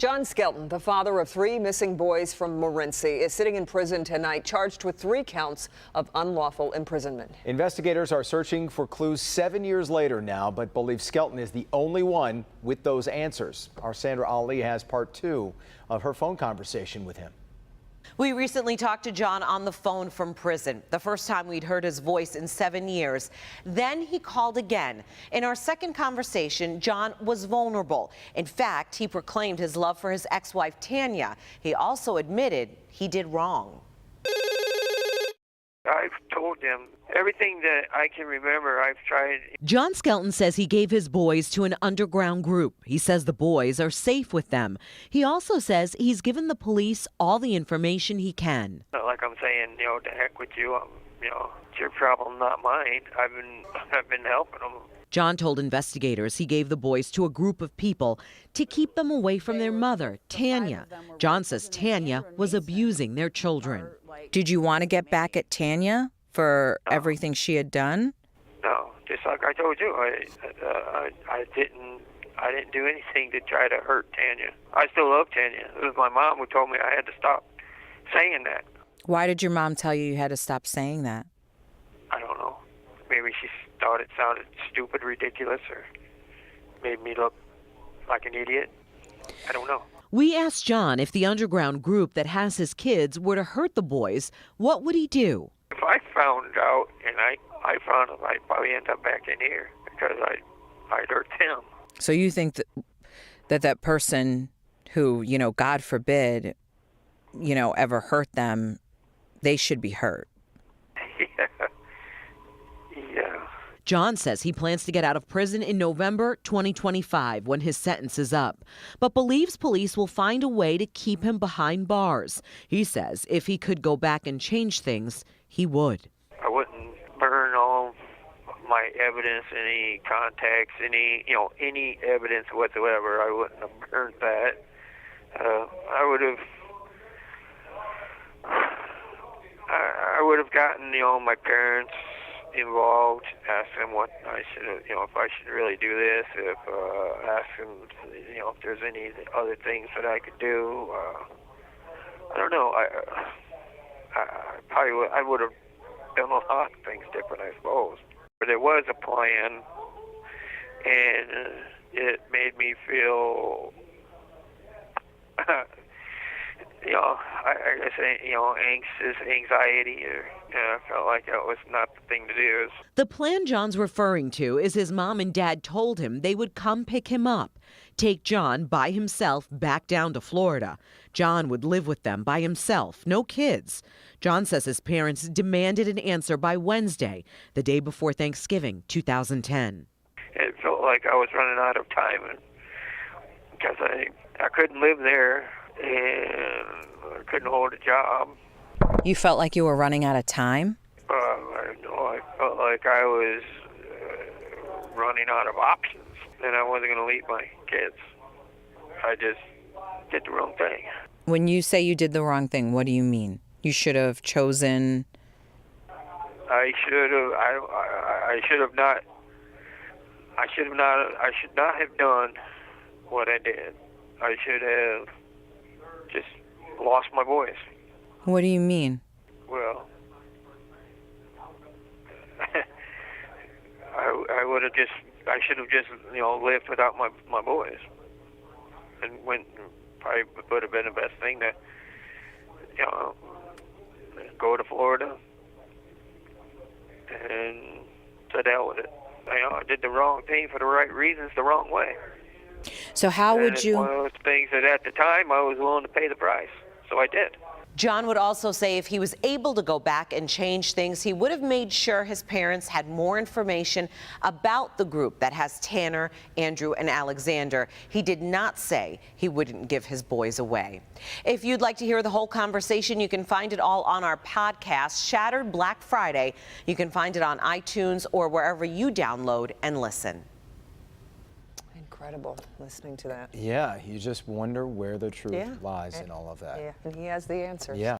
John Skelton, the father of 3 missing boys from Morenci, is sitting in prison tonight, charged with 3 counts of unlawful imprisonment. Investigators are searching for clues 7 years later now, but believe Skelton is the only one with those answers. Our Sandra Ali has part 2 of her phone conversation with him. We recently talked to John on the phone from prison, the first time we'd heard his voice in 7 years. Then he called again. In our second conversation, John was vulnerable. In fact, he proclaimed his love for his ex-wife, Tanya. He also admitted he did wrong. I've told them everything that I can remember. I've tried. John Skelton says he gave his boys to an underground group. He says the boys are safe with them. He also says he's given the police all the information he can. Like I'm saying, to heck with you. It's your problem, not mine. I've been helping them. John told investigators he gave the boys to a group of people to keep them away from their mother, Tanya. John says Tanya was abusing their children. Did you want to get back at Tanya for everything she had done? No, just like I told you, I didn't do anything to try to hurt Tanya. I still love Tanya. It was my mom who told me I had to stop saying that. Why did your mom tell you had to stop saying that? I don't know. Maybe she thought it sounded stupid, ridiculous, or made me look like an idiot. I don't know. We asked John if the underground group that has his kids were to hurt the boys, what would he do? If I found out and I found them, I'd probably end up back in here because I'd hurt them. So you think that person who, God forbid, ever hurt them, they should be hurt? Yeah. John says he plans to get out of prison in November 2025 when his sentence is up, but believes police will find a way to keep him behind bars. He says if he could go back and change things, he would. I wouldn't burn all my evidence, any contacts, any evidence whatsoever. I wouldn't have burned that. I would have gotten, my parents involved, ask them what I should, if I should really do this, ask them, if there's any other things that I could do. I don't know. I would have done a lot of things different, I suppose. But there was a plan, and it made me feel, I guess, anxiety, or I felt like that was not the thing to do. The plan John's referring to is his mom and dad told him they would come pick him up, take John by himself back down to Florida. John would live with them by himself, no kids. John says his parents demanded an answer by Wednesday, the day before Thanksgiving, 2010. It felt like I was running out of time because I couldn't live there and I couldn't hold a job. You felt like you were running out of time? I felt like I was running out of options, and I wasn't going to leave my kids. I just did the wrong thing. When you say you did the wrong thing, what do you mean? You should have chosen... I should not have done what I did. I should have just lost my voice. What do you mean? Well, I should have just, lived without my boys. And probably would have been the best thing to, go to Florida and to hell with it. I did the wrong thing for the right reasons, the wrong way. So how would it's you... one of those things that at the time I was willing to pay the price, so I did. John would also say if he was able to go back and change things, he would have made sure his parents had more information about the group that has Tanner, Andrew, and Alexander. He did not say he wouldn't give his boys away. If you'd like to hear the whole conversation, you can find it all on our podcast, Shattered Black Friday. You can find it on iTunes or wherever you download and listen. Incredible listening to that. Yeah, you just wonder where the truth lies in all of that. Yeah, and he has the answers. Yeah.